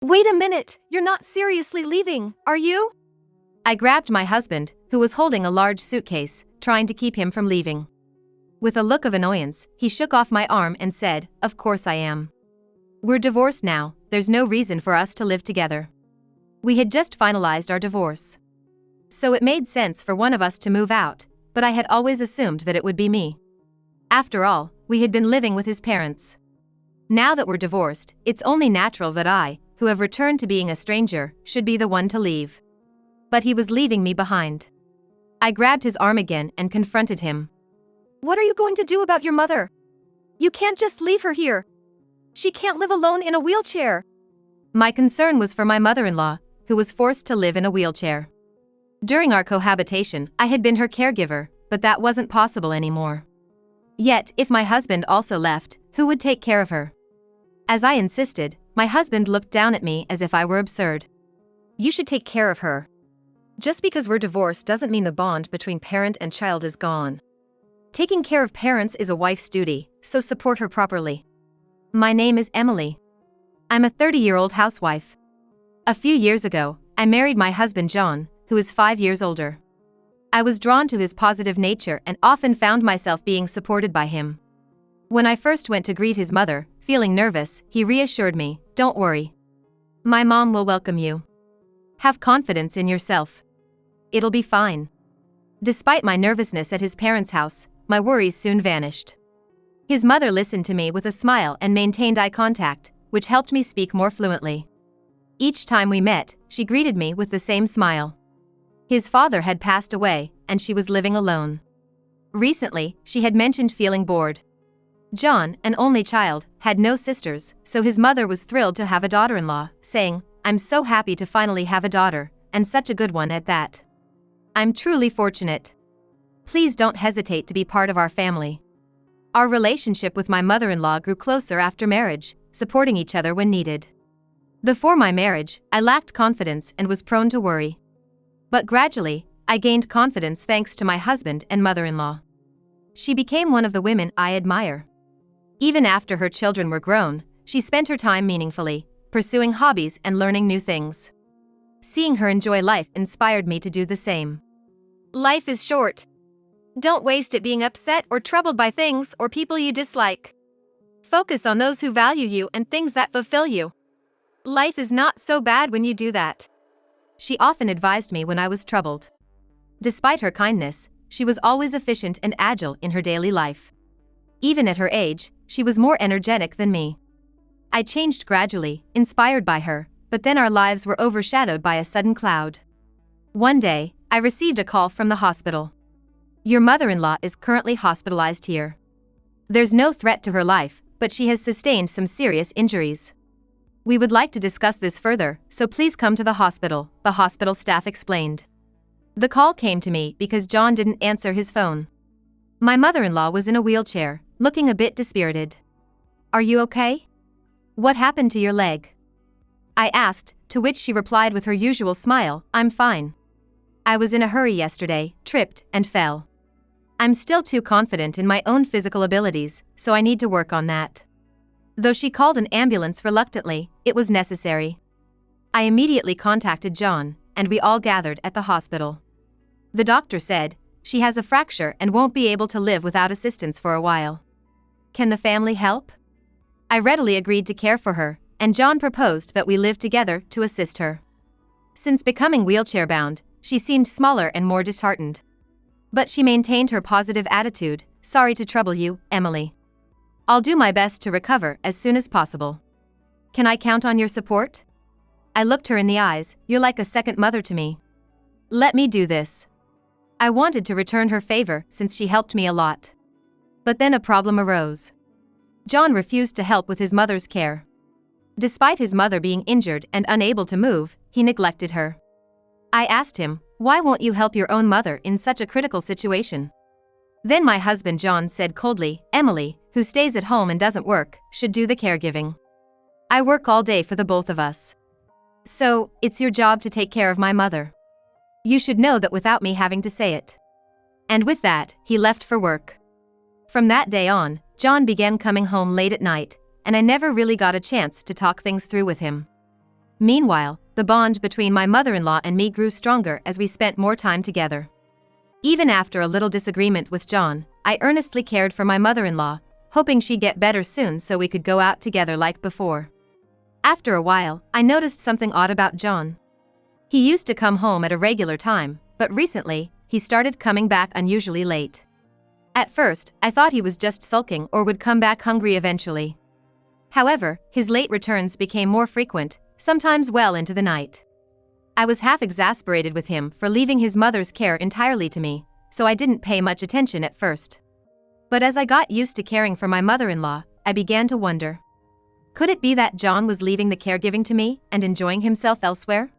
Wait a minute, you're not seriously leaving, are you? I grabbed my husband, who was holding a large suitcase, trying to keep him from leaving. With a look of annoyance, he shook off my arm and said, "Of course I am. We're divorced now, there's no reason for us to live together." We had just finalized our divorce. So it made sense for one of us to move out, but I had always assumed that it would be me. After all, we had been living with his parents. Now that we're divorced, it's only natural that I, who have returned to being a stranger, should be the one to leave. But he was leaving me behind. I grabbed his arm again and confronted him. "What are you going to do about your mother? You can't just leave her here. She can't live alone in a wheelchair." My concern was for my mother-in-law, who was forced to live in a wheelchair. During our cohabitation, I had been her caregiver, but that wasn't possible anymore. Yet, if my husband also left, who would take care of her? As I insisted, my husband looked down at me as if I were absurd. "You should take care of her. Just because we're divorced doesn't mean the bond between parent and child is gone. Taking care of parents is a wife's duty, so support her properly." My name is Emily. I'm a 30-year-old housewife. A few years ago, I married my husband John, who is 5 years older. I was drawn to his positive nature and often found myself being supported by him. When I first went to greet his mother, feeling nervous, he reassured me, "Don't worry. My mom will welcome you. Have confidence in yourself. It'll be fine." Despite my nervousness at his parents' house, my worries soon vanished. His mother listened to me with a smile and maintained eye contact, which helped me speak more fluently. Each time we met, she greeted me with the same smile. His father had passed away, and she was living alone. Recently, she had mentioned feeling bored. John, an only child, had no sisters, so his mother was thrilled to have a daughter-in-law, saying, "I'm so happy to finally have a daughter, and such a good one at that. I'm truly fortunate. Please don't hesitate to be part of our family." Our relationship with my mother-in-law grew closer after marriage, supporting each other when needed. Before my marriage, I lacked confidence and was prone to worry. But gradually, I gained confidence thanks to my husband and mother-in-law. She became one of the women I admire. Even after her children were grown, she spent her time meaningfully, pursuing hobbies and learning new things. Seeing her enjoy life inspired me to do the same. Life is short. Don't waste it being upset or troubled by things or people you dislike. Focus on those who value you and things that fulfill you. Life is not so bad when you do that. She often advised me when I was troubled. Despite her kindness, she was always efficient and agile in her daily life. Even at her age, she was more energetic than me. I changed gradually, inspired by her, but then our lives were overshadowed by a sudden cloud. One day, I received a call from the hospital. "Your mother-in-law is currently hospitalized here. There's no threat to her life, but she has sustained some serious injuries. We would like to discuss this further, so please come to the hospital," the hospital staff explained. The call came to me because John didn't answer his phone. My mother-in-law was in a wheelchair, looking a bit dispirited. "Are you okay? What happened to your leg?" I asked, to which she replied with her usual smile, "I'm fine. I was in a hurry yesterday, tripped, and fell. I'm still too confident in my own physical abilities, so I need to work on that." Though she called an ambulance reluctantly, it was necessary. I immediately contacted John, and we all gathered at the hospital. The doctor said, "She has a fracture and won't be able to live without assistance for a while. Can the family help?" I readily agreed to care for her, and John proposed that we live together to assist her. Since becoming wheelchair-bound, she seemed smaller and more disheartened. But she maintained her positive attitude. "Sorry to trouble you, Emily. I'll do my best to recover as soon as possible. Can I count on your support?" I looked her in the eyes. "You're like a second mother to me. Let me do this." I wanted to return her favor since she helped me a lot. But then a problem arose. John refused to help with his mother's care. Despite his mother being injured and unable to move, he neglected her. I asked him, "Why won't you help your own mother in such a critical situation?" Then my husband John said coldly, "Emily, who stays at home and doesn't work, should do the caregiving. I work all day for the both of us. So, it's your job to take care of my mother. You should know that without me having to say it." And with that, he left for work. From that day on, John began coming home late at night, and I never really got a chance to talk things through with him. Meanwhile, the bond between my mother-in-law and me grew stronger as we spent more time together. Even after a little disagreement with John, I earnestly cared for my mother-in-law, hoping she'd get better soon so we could go out together like before. After a while, I noticed something odd about John. He used to come home at a regular time, but recently, he started coming back unusually late. At first, I thought he was just sulking or would come back hungry eventually. However, his late returns became more frequent, sometimes well into the night. I was half exasperated with him for leaving his mother's care entirely to me, so I didn't pay much attention at first. But as I got used to caring for my mother-in-law, I began to wonder. Could it be that John was leaving the caregiving to me and enjoying himself elsewhere?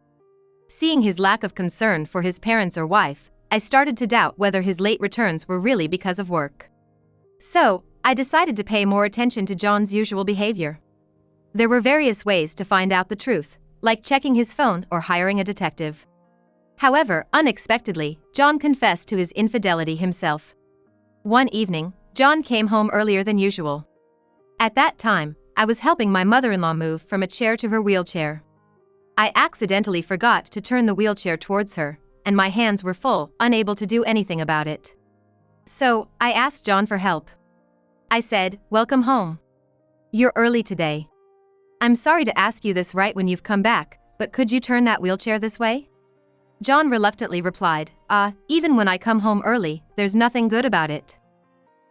Seeing his lack of concern for his parents or wife, I started to doubt whether his late returns were really because of work. So, I decided to pay more attention to John's usual behavior. There were various ways to find out the truth, like checking his phone or hiring a detective. However, unexpectedly, John confessed to his infidelity himself. One evening, John came home earlier than usual. At that time, I was helping my mother-in-law move from a chair to her wheelchair. I accidentally forgot to turn the wheelchair towards her, and my hands were full, unable to do anything about it. So, I asked John for help. I said, "Welcome home. You're early today. I'm sorry to ask you this right when you've come back, but could you turn that wheelchair this way?" John reluctantly replied, Even when I come home early, there's nothing good about it.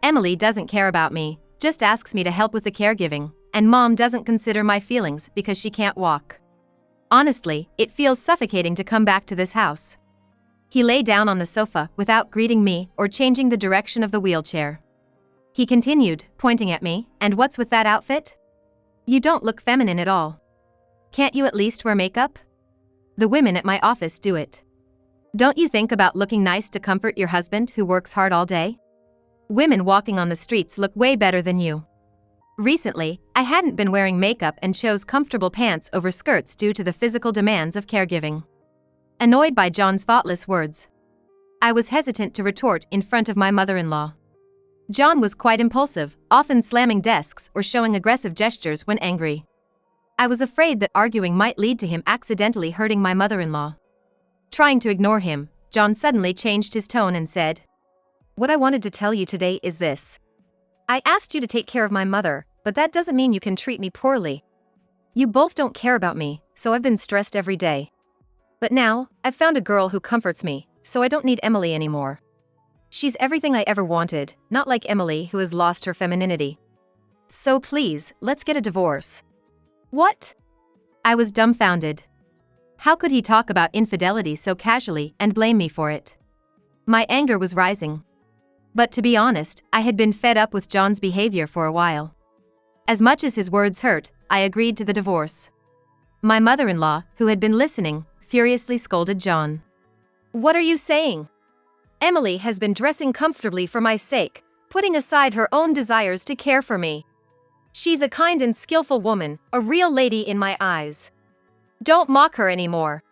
Emily doesn't care about me, just asks me to help with the caregiving, and Mom doesn't consider my feelings because she can't walk. Honestly, it feels suffocating to come back to this house." He lay down on the sofa without greeting me or changing the direction of the wheelchair. He continued, pointing at me, "And what's with that outfit? You don't look feminine at all. Can't you at least wear makeup? The women at my office do it. Don't you think about looking nice to comfort your husband who works hard all day? Women walking on the streets look way better than you." Recently, I hadn't been wearing makeup and chose comfortable pants over skirts due to the physical demands of caregiving. Annoyed by John's thoughtless words, I was hesitant to retort in front of my mother-in-law. John was quite impulsive, often slamming desks or showing aggressive gestures when angry. I was afraid that arguing might lead to him accidentally hurting my mother-in-law. Trying to ignore him, John suddenly changed his tone and said, "What I wanted to tell you today is this. I asked you to take care of my mother, but that doesn't mean you can treat me poorly. You both don't care about me, so I've been stressed every day. But now, I've found a girl who comforts me, so I don't need Emily anymore. She's everything I ever wanted, not like Emily who has lost her femininity. So please, let's get a divorce." "What?" I was dumbfounded. How could he talk about infidelity so casually and blame me for it? My anger was rising. But to be honest, I had been fed up with John's behavior for a while. As much as his words hurt, I agreed to the divorce. My mother-in-law, who had been listening, furiously scolded John. "What are you saying? Emily has been dressing comfortably for my sake, putting aside her own desires to care for me. She's a kind and skillful woman, a real lady in my eyes. Don't mock her anymore.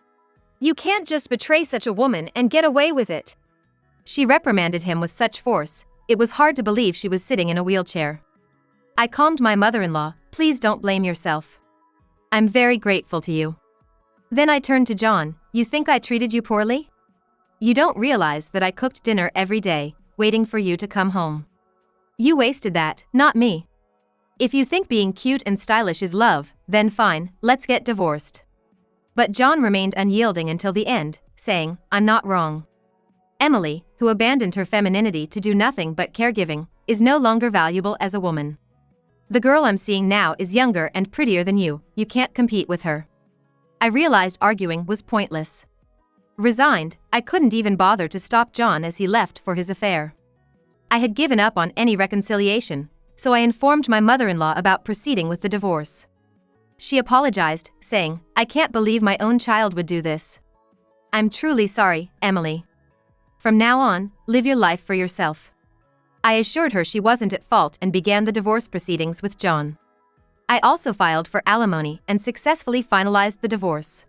You can't just betray such a woman and get away with it." She reprimanded him with such force, it was hard to believe she was sitting in a wheelchair. I calmed my mother-in-law, "Please don't blame yourself. I'm very grateful to you." Then I turned to John, "You think I treated you poorly? You don't realize that I cooked dinner every day, waiting for you to come home. You wasted that, not me. If you think being cute and stylish is love, then fine, let's get divorced." But John remained unyielding until the end, saying, "I'm not wrong. Emily, who abandoned her femininity to do nothing but caregiving, is no longer valuable as a woman. The girl I'm seeing now is younger and prettier than you can't compete with her." I realized arguing was pointless. Resigned, I couldn't even bother to stop John as he left for his affair. I had given up on any reconciliation, so I informed my mother-in-law about proceeding with the divorce. She apologized, saying, "I can't believe my own child would do this. I'm truly sorry, Emily. From now on, live your life for yourself." I assured her she wasn't at fault and began the divorce proceedings with John. I also filed for alimony and successfully finalized the divorce.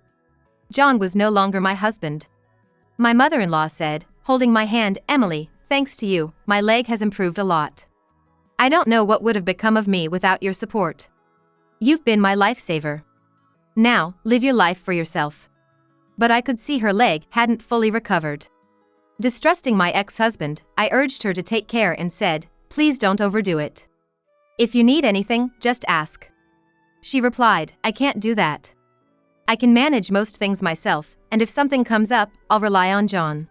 John was no longer my husband. My mother-in-law said, holding my hand, "Emily, thanks to you, my leg has improved a lot. I don't know what would have become of me without your support. You've been my lifesaver." Now, live your life for yourself. But I could see her leg hadn't fully recovered. Distrusting my ex-husband, I urged her to take care and said, "Please don't overdo it. If you need anything, just ask." She replied, "I can't do that. I can manage most things myself, and if something comes up, I'll rely on John."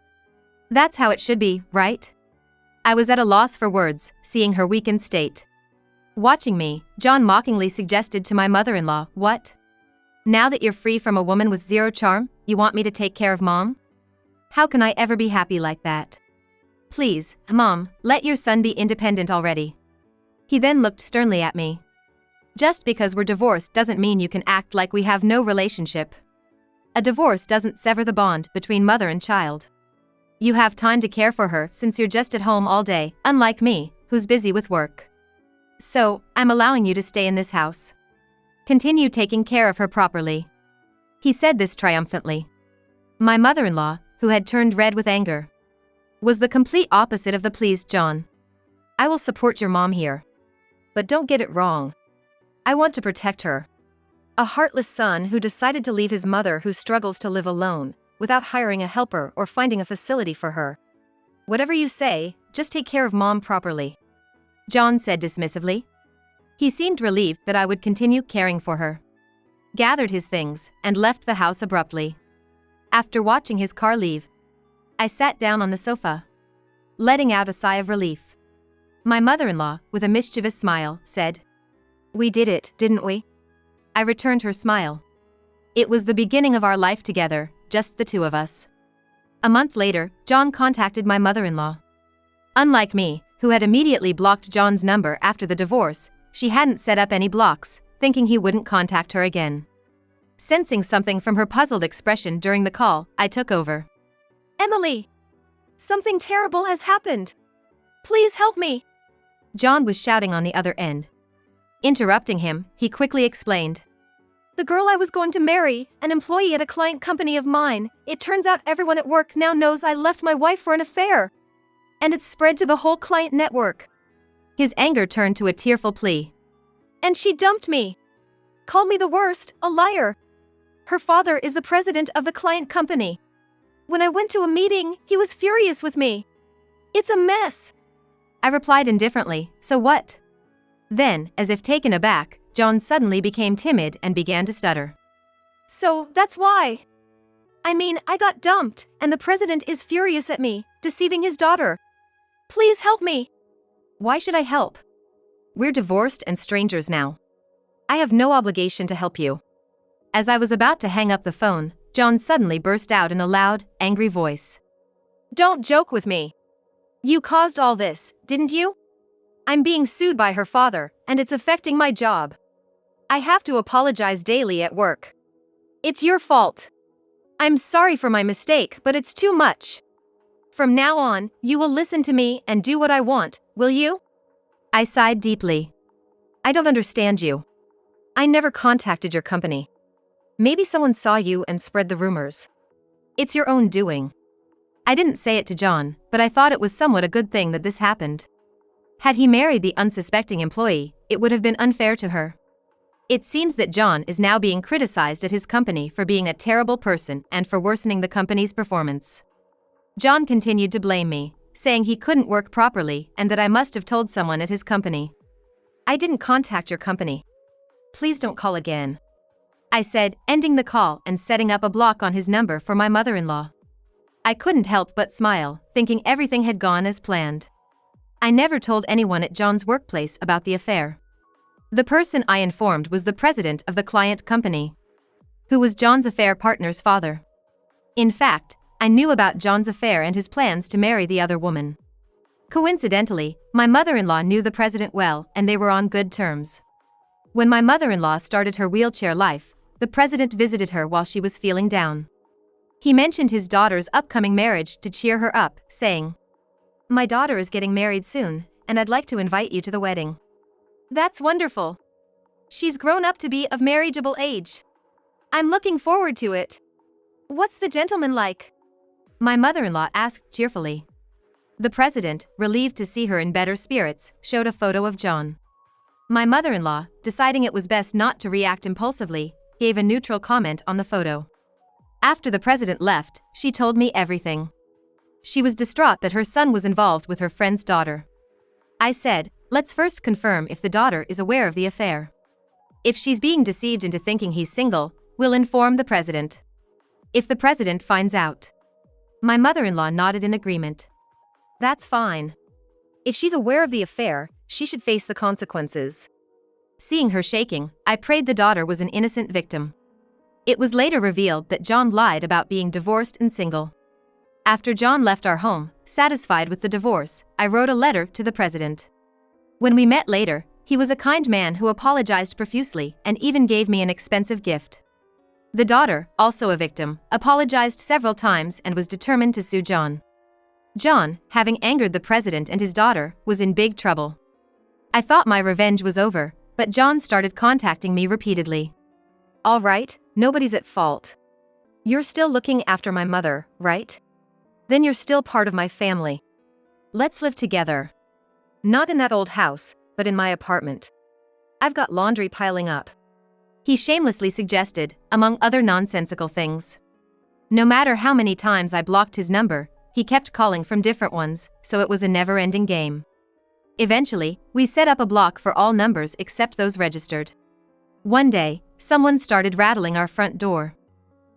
That's how it should be, right? I was at a loss for words, seeing her weakened state. Watching me, John mockingly suggested to my mother-in-law, "What? Now that you're free from a woman with zero charm, you want me to take care of Mom? How can I ever be happy like that? Please, Mom, let your son be independent already." He then looked sternly at me. "Just because we're divorced doesn't mean you can act like we have no relationship. A divorce doesn't sever the bond between mother and child. You have time to care for her since you're just at home all day, unlike me, who's busy with work. So, I'm allowing you to stay in this house. Continue taking care of her properly." He said this triumphantly. My mother-in-law, who had turned red with anger, was the complete opposite of the pleased John. "I will support your mom here. But don't get it wrong. I want to protect her. A heartless son who decided to leave his mother who struggles to live alone, without hiring a helper or finding a facility for her. Whatever you say, just take care of Mom properly," John said dismissively. He seemed relieved that I would continue caring for her, gathered his things, and left the house abruptly. After watching his car leave, I sat down on the sofa, letting out a sigh of relief. My mother-in-law, with a mischievous smile, said, "We did it, didn't we?" I returned her smile. It was the beginning of our life together, just the two of us. A month later, John contacted my mother-in-law. Unlike me, who had immediately blocked John's number after the divorce, she hadn't set up any blocks, thinking he wouldn't contact her again. Sensing something from her puzzled expression during the call, I took over. "Emily! Something terrible has happened. Please help me!" John was shouting on the other end. Interrupting him, he quickly explained. "The girl I was going to marry, an employee at a client company of mine, it turns out everyone at work now knows I left my wife for an affair. And it's spread to the whole client network." His anger turned to a tearful plea. "And she dumped me. Called me the worst, a liar. Her father is the president of the client company. When I went to a meeting, he was furious with me. It's a mess." I replied indifferently, "So what?" Then, as if taken aback, John suddenly became timid and began to stutter. "So, that's why. I mean, I got dumped, and the president is furious at me, deceiving his daughter. Please help me." "Why should I help? We're divorced and strangers now. I have no obligation to help you." As I was about to hang up the phone, John suddenly burst out in a loud, angry voice. "Don't joke with me. You caused all this, didn't you? I'm being sued by her father, and it's affecting my job. I have to apologize daily at work. It's your fault. I'm sorry for my mistake, but it's too much. From now on, you will listen to me and do what I want, will you?" I sighed deeply. "I don't understand you. I never contacted your company. Maybe someone saw you and spread the rumors. It's your own doing." I didn't say it to John, but I thought it was somewhat a good thing that this happened. Had he married the unsuspecting employee, it would have been unfair to her. It seems that John is now being criticized at his company for being a terrible person and for worsening the company's performance. John continued to blame me, saying he couldn't work properly and that I must have told someone at his company. "I didn't contact your company. Please don't call again," I said, ending the call and setting up a block on his number for my mother-in-law. I couldn't help but smile, thinking everything had gone as planned. I never told anyone at John's workplace about the affair. The person I informed was the president of the client company, who was John's affair partner's father. In fact, I knew about John's affair and his plans to marry the other woman. Coincidentally, my mother-in-law knew the president well and they were on good terms. When my mother-in-law started her wheelchair life, the president visited her while she was feeling down. He mentioned his daughter's upcoming marriage to cheer her up, saying, "My daughter is getting married soon, and I'd like to invite you to the wedding." "That's wonderful. She's grown up to be of marriageable age. I'm looking forward to it. What's the gentleman like?" My mother-in-law asked cheerfully. The president, relieved to see her in better spirits, showed a photo of John. My mother-in-law, deciding it was best not to react impulsively, gave a neutral comment on the photo. After the president left, she told me everything. She was distraught that her son was involved with her friend's daughter. I said, let's first confirm if the daughter is aware of the affair. If she's being deceived into thinking he's single, we'll inform the president. If the president finds out. My mother-in-law nodded in agreement. That's fine. If she's aware of the affair, she should face the consequences. Seeing her shaking, I prayed the daughter was an innocent victim. It was later revealed that John lied about being divorced and single. After John left our home, satisfied with the divorce, I wrote a letter to the president. When we met later, he was a kind man who apologized profusely and even gave me an expensive gift. The daughter, also a victim, apologized several times and was determined to sue John. John, having angered the president and his daughter, was in big trouble. I thought my revenge was over, but John started contacting me repeatedly. All right, nobody's at fault. You're still looking after my mother, right? Then you're still part of my family. Let's live together. Not in that old house, but in my apartment. I've got laundry piling up. He shamelessly suggested, among other nonsensical things. No matter how many times I blocked his number, he kept calling from different ones, so it was a never-ending game. Eventually, we set up a block for all numbers except those registered. One day, someone started rattling our front door.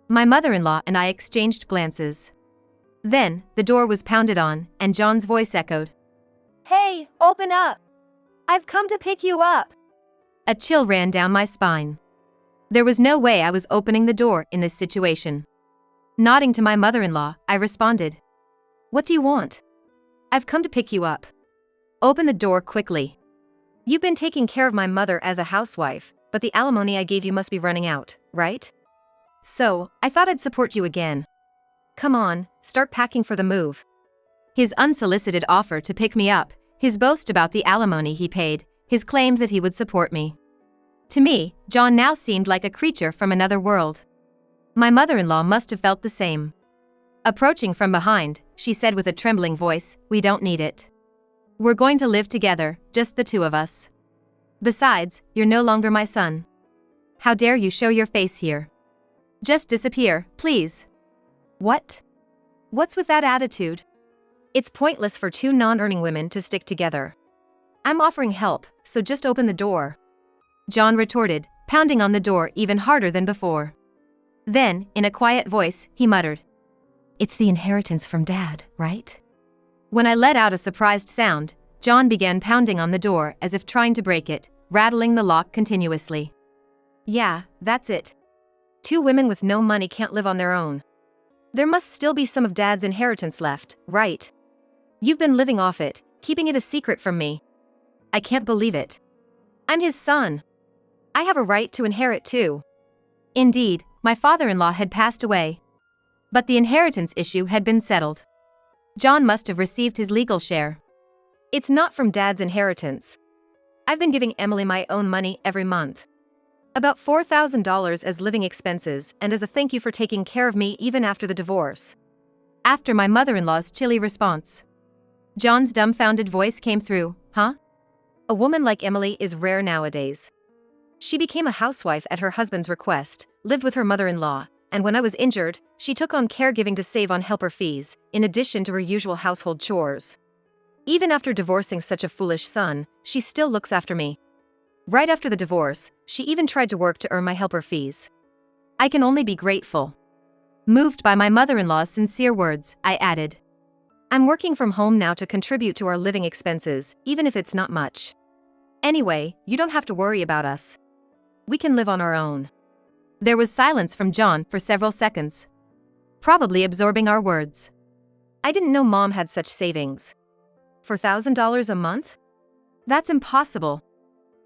My mother-in-law and I exchanged glances. Then, the door was pounded on, and John's voice echoed. Hey, open up! I've come to pick you up! A chill ran down my spine. There was no way I was opening the door in this situation. Nodding to my mother-in-law, I responded. What do you want? I've come to pick you up. Open the door quickly. You've been taking care of my mother as a housewife, but the alimony I gave you must be running out, right? So, I thought I'd support you again. Come on, start packing for the move. His unsolicited offer to pick me up, his boast about the alimony he paid, his claim that he would support me. To me, John now seemed like a creature from another world. My mother-in-law must have felt the same. Approaching from behind, she said with a trembling voice, "We don't need it. We're going to live together, just the two of us. Besides, you're no longer my son. How dare you show your face here? Just disappear, please." What? What's with that attitude? It's pointless for two non-earning women to stick together. I'm offering help, so just open the door. John retorted, pounding on the door even harder than before. Then, in a quiet voice, he muttered, "It's the inheritance from Dad, right?" When I let out a surprised sound, John began pounding on the door as if trying to break it, rattling the lock continuously. Yeah, that's it. Two women with no money can't live on their own. There must still be some of Dad's inheritance left, right? You've been living off it, keeping it a secret from me. I can't believe it. I'm his son. I have a right to inherit too. Indeed, my father-in-law had passed away. But the inheritance issue had been settled. John must have received his legal share. It's not from Dad's inheritance. I've been giving Emily my own money every month. About $4,000 as living expenses and as a thank you for taking care of me even after the divorce. After my mother-in-law's chilly response, John's dumbfounded voice came through, huh? A woman like Emily is rare nowadays. She became a housewife at her husband's request, lived with her mother-in-law, and when I was injured, she took on caregiving to save on helper fees, in addition to her usual household chores. Even after divorcing such a foolish son, she still looks after me. Right after the divorce, she even tried to work to earn my helper fees. I can only be grateful. Moved by my mother-in-law's sincere words, I added, I'm working from home now to contribute to our living expenses, even if it's not much. Anyway, you don't have to worry about us. We can live on our own. There was silence from John for several seconds, probably absorbing our words. I didn't know Mom had such savings. $4,000 a month? That's impossible.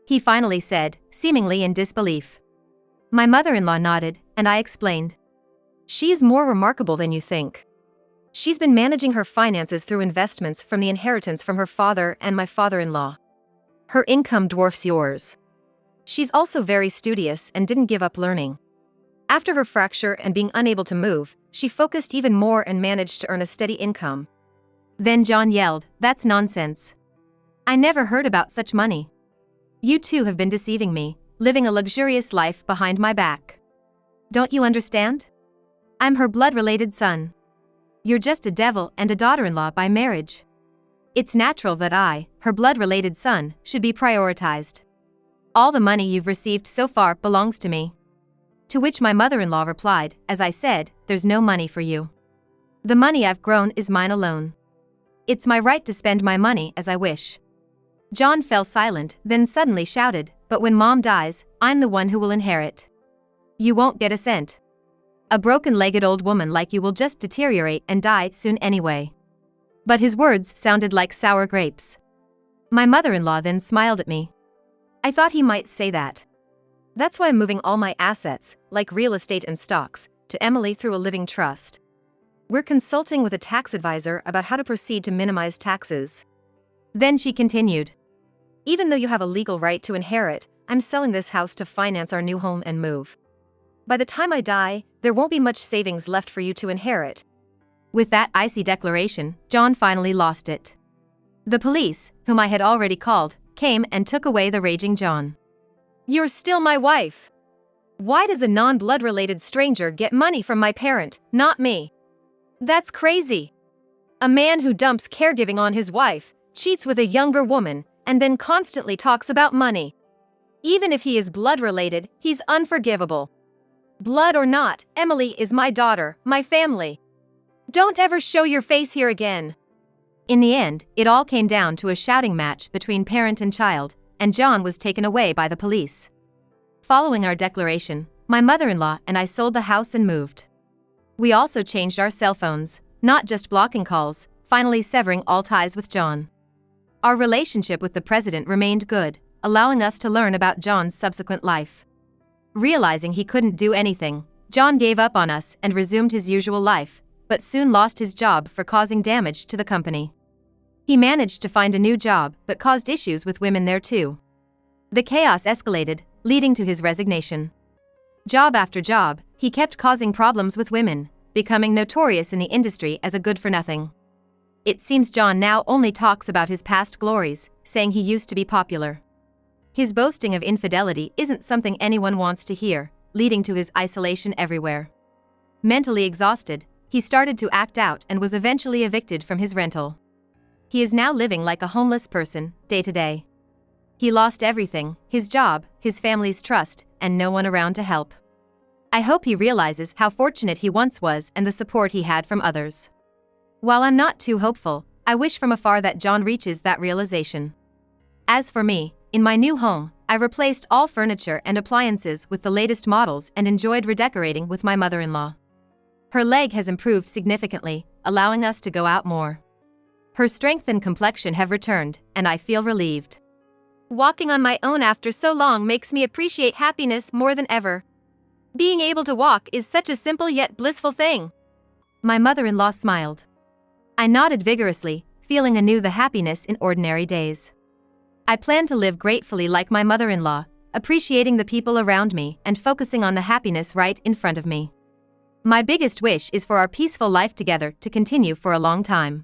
He finally said, seemingly in disbelief. My mother-in-law nodded, and I explained. She is more remarkable than you think. She's been managing her finances through investments from the inheritance from her father and my father-in-law. Her income dwarfs yours. She's also very studious and didn't give up learning. After her fracture and being unable to move, she focused even more and managed to earn a steady income. Then John yelled, That's nonsense. I never heard about such money. You two have been deceiving me, living a luxurious life behind my back. Don't you understand? I'm her blood-related son. You're just a devil and a daughter-in-law by marriage. It's natural that I, her blood-related son, should be prioritized. All the money you've received so far belongs to me. To which my mother-in-law replied, as I said, there's no money for you. The money I've grown is mine alone. It's my right to spend my money as I wish. John fell silent, then suddenly shouted, but when Mom dies, I'm the one who will inherit. You won't get a cent. A broken-legged old woman like you will just deteriorate and die soon anyway. But his words sounded like sour grapes. My mother-in-law then smiled at me. I thought he might say that. That's why I'm moving all my assets, like real estate and stocks, to Emily through a living trust. We're consulting with a tax advisor about how to proceed to minimize taxes. Then she continued. Even though you have a legal right to inherit, I'm selling this house to finance our new home and move. By the time I die, there won't be much savings left for you to inherit. With that icy declaration, John finally lost it. The police, whom I had already called, came and took away the raging John. You're still my wife. Why does a non-blood-related stranger get money from my parent, not me? That's crazy. A man who dumps caregiving on his wife, cheats with a younger woman, and then constantly talks about money. Even if he is blood-related, he's unforgivable. Blood or not, Emily is my daughter, my family. Don't ever show your face here again. In the end, it all came down to a shouting match between parent and child, and John was taken away by the police. Following our declaration, my mother-in-law and I sold the house and moved. We also changed our cell phones, not just blocking calls, finally severing all ties with John. Our relationship with the president remained good, allowing us to learn about John's subsequent life. Realizing he couldn't do anything, John gave up on us and resumed his usual life, but soon lost his job for causing damage to the company. He managed to find a new job but caused issues with women there too. The chaos escalated, leading to his resignation. Job after job, he kept causing problems with women, becoming notorious in the industry as a good-for-nothing. It seems John now only talks about his past glories, saying he used to be popular. His boasting of infidelity isn't something anyone wants to hear, leading to his isolation everywhere. Mentally exhausted, he started to act out and was eventually evicted from his rental. He is now living like a homeless person, day to day. He lost everything, his job, his family's trust, and no one around to help. I hope he realizes how fortunate he once was and the support he had from others. While I'm not too hopeful, I wish from afar that John reaches that realization. As for me, in my new home, I replaced all furniture and appliances with the latest models and enjoyed redecorating with my mother-in-law. Her leg has improved significantly, allowing us to go out more. Her strength and complexion have returned, and I feel relieved. Walking on my own after so long makes me appreciate happiness more than ever. Being able to walk is such a simple yet blissful thing. My mother-in-law smiled. I nodded vigorously, feeling anew the happiness in ordinary days. I plan to live gratefully like my mother-in-law, appreciating the people around me and focusing on the happiness right in front of me. My biggest wish is for our peaceful life together to continue for a long time.